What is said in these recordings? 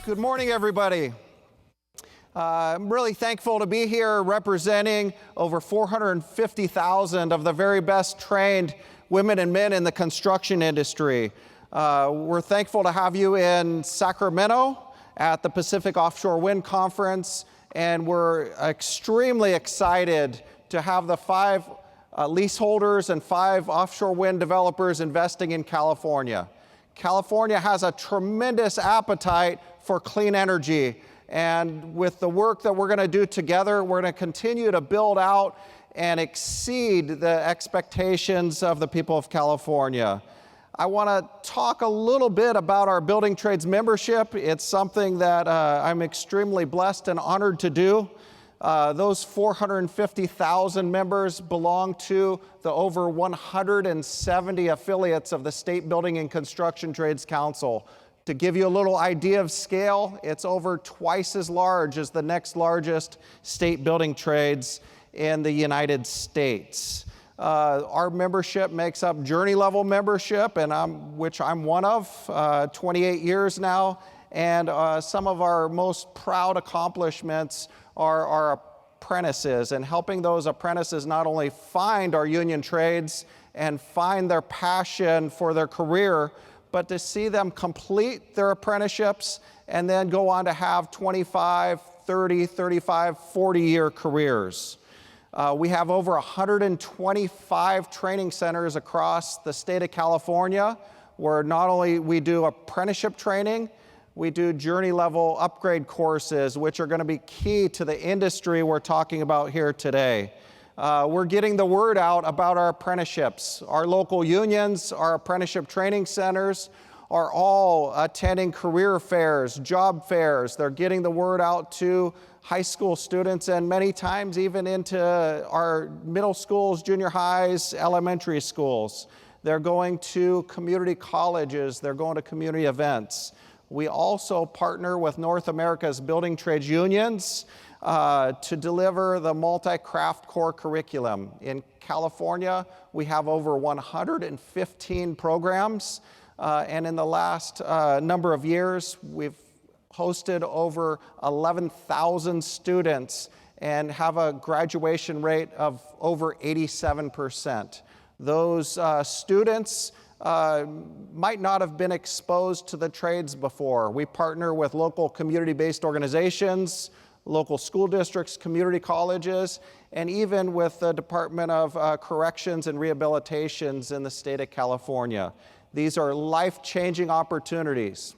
Good morning, everybody. I'm really thankful to be here representing over 450,000 of the very best trained women and men in the construction industry. We're thankful to have you in Sacramento at the Pacific Offshore Wind Conference, and we're extremely excited to have the 5 leaseholders and 5 offshore wind developers investing in California. California has a tremendous appetite for clean energy, and with the work that we're going to do together, we're going to continue to build out and exceed the expectations of the people of California. I want to talk a little bit about our Building Trades membership. It's something that I'm extremely blessed and honored to do. Those 450,000 members belong to the over 170 affiliates of the State Building and Construction Trades Council. To give you a little idea of scale, it's over twice as large as the next largest state building trades in the United States. Our membership makes up journey level membership, and which I'm one of, 28 years now, and some of our most proud accomplishments are our apprentices, and helping those apprentices not only find our union trades and find their passion for their career, but to see them complete their apprenticeships and then go on to have 25, 30, 35, 40-year careers. We have over 125 training centers across the state of California, where not only we do apprenticeship training, we do journey level upgrade courses, which are going to be key to the industry we're talking about here today. We're getting the word out about our apprenticeships. Our local unions, our apprenticeship training centers are all attending career fairs, job fairs. They're getting the word out to high school students and many times even into our middle schools, junior highs, elementary schools. They're going to community colleges. They're going to community events. We also partner with North America's building trades unions to deliver the multi-craft core curriculum. In California, we have over 115 programs, and in the last number of years, we've hosted over 11,000 students and have a graduation rate of over 87%. Those students might not have been exposed to the trades before. We partner with local community-based organizations, local school districts, community colleges, and even with the Department of Corrections and Rehabilitations in the state of California. These are life-changing opportunities.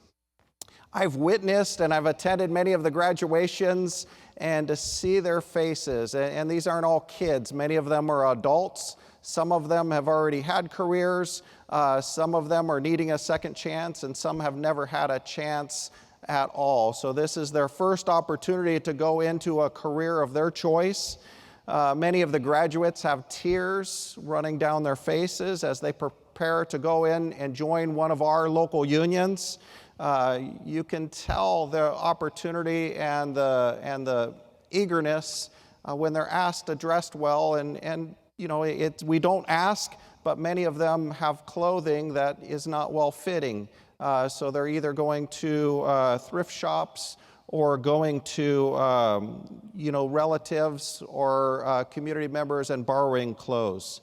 I've witnessed and I've attended many of the graduations, and to see their faces, and these aren't all kids, many of them are adults. Some of them have already had careers, some of them are needing a second chance, and some have never had a chance at all. So this is their first opportunity to go into a career of their choice. Many of the graduates have tears running down their faces as they prepare to go in and join one of our local unions. You can tell the opportunity and the eagerness when they're asked, dressed well, and you know, we don't ask, but many of them have clothing that is not well-fitting. So they're either going to thrift shops or going to relatives or community members and borrowing clothes.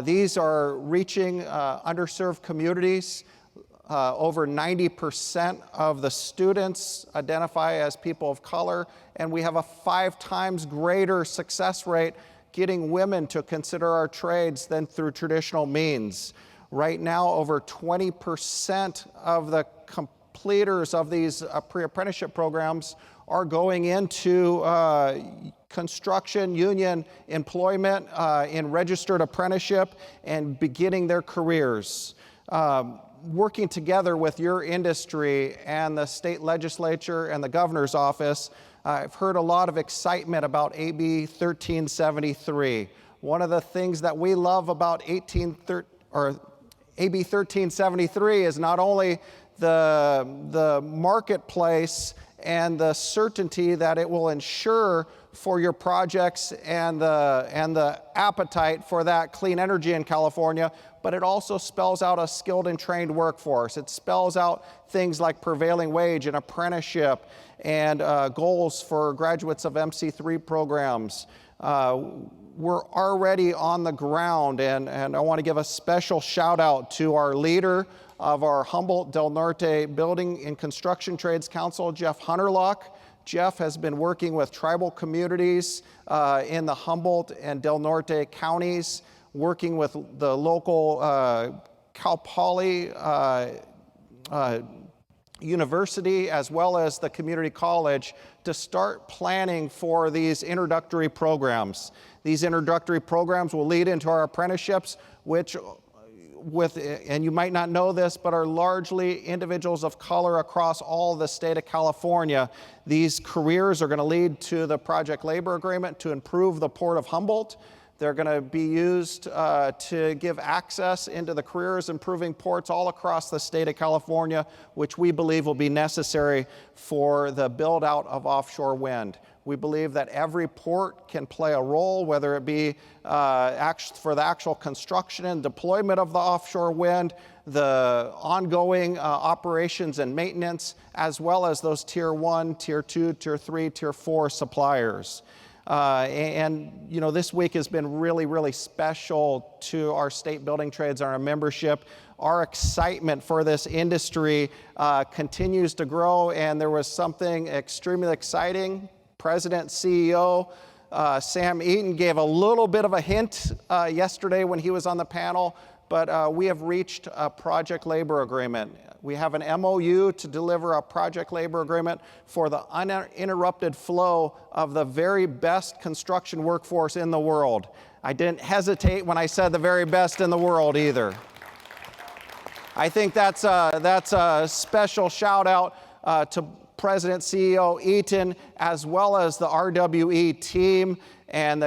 These are reaching underserved communities. Over 90% of the students identify as people of color, and we have a 5 times greater success rate getting women to consider our trades than through traditional means. Right now, over 20% of the completers of these pre-apprenticeship programs are going into construction, union employment, in registered apprenticeship, and beginning their careers. Working together with your industry and the state legislature and the governor's office, I've heard a lot of excitement about AB 1373. One of the things that we love about AB 1373 is not only the marketplace and the certainty that it will ensure for your projects and the appetite for that clean energy in California, but it also spells out a skilled and trained workforce. It spells out things like prevailing wage and apprenticeship and goals for graduates of MC3 programs. We're already on the ground, and I want to give a special shout out to our leader of our Humboldt Del Norte Building and Construction Trades Council, Jeff Hunterlock. Jeff has been working with tribal communities in the Humboldt and Del Norte counties, working with the local Cal Poly University as well as the community college to start planning for these introductory programs. These introductory programs will lead into our apprenticeships, which and you might not know this, but are largely individuals of color across all the state of California. These careers are going to lead to the project labor agreement to improve the Port of Humboldt. They're going to be used to give access into the careers improving ports all across the state of California, which we believe will be necessary for the build out of offshore wind. We believe that every port can play a role, whether it be for the actual construction and deployment of the offshore wind, the ongoing operations and maintenance, as well as those Tier 1, Tier 2, Tier 3, Tier 4 suppliers. And you know, this week has been really, really special to our state building trades, our membership. Our excitement for this industry continues to grow, and there was something extremely exciting. President, CEO, Sam Eaton gave a little bit of a hint yesterday when he was on the panel, but we have reached a project labor agreement. We have an MOU to deliver a project labor agreement for the uninterrupted flow of the very best construction workforce in the world. I didn't hesitate when I said the very best in the world either. I think that's a special shout out to President CEO Eaton, as well as the RWE team and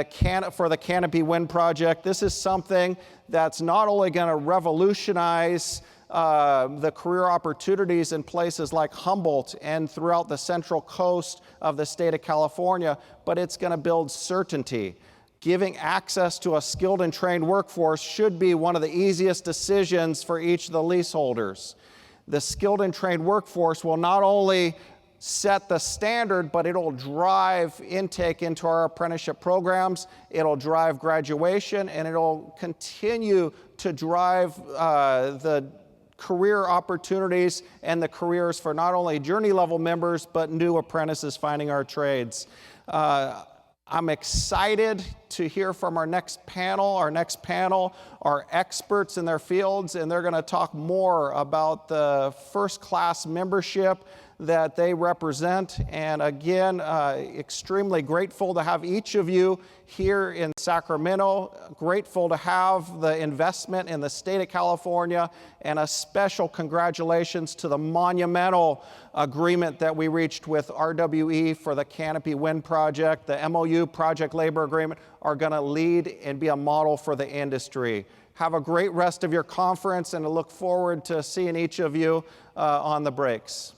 for the Canopy Wind Project. This is something that's not only going to revolutionize the career opportunities in places like Humboldt and throughout the central coast of the state of California, but it's going to build certainty. Giving access to a skilled and trained workforce should be one of the easiest decisions for each of the leaseholders. The skilled and trained workforce will not only set the standard, but it'll drive intake into our apprenticeship programs, it'll drive graduation, and it'll continue to drive the career opportunities and the careers for not only journey level members, but new apprentices finding our trades. I'm excited to hear from our next panel. Our next panel are experts in their fields, and they're going to talk more about the first-class membership that they represent. And again, extremely grateful to have each of you here in Sacramento, grateful to have the investment in the state of California, and a special congratulations to the monumental agreement that we reached with RWE for the Canopy Wind Project. The MOU project labor agreement are going to lead and be a model for the industry. Have a great rest of your conference, and I look forward to seeing each of you on the breaks.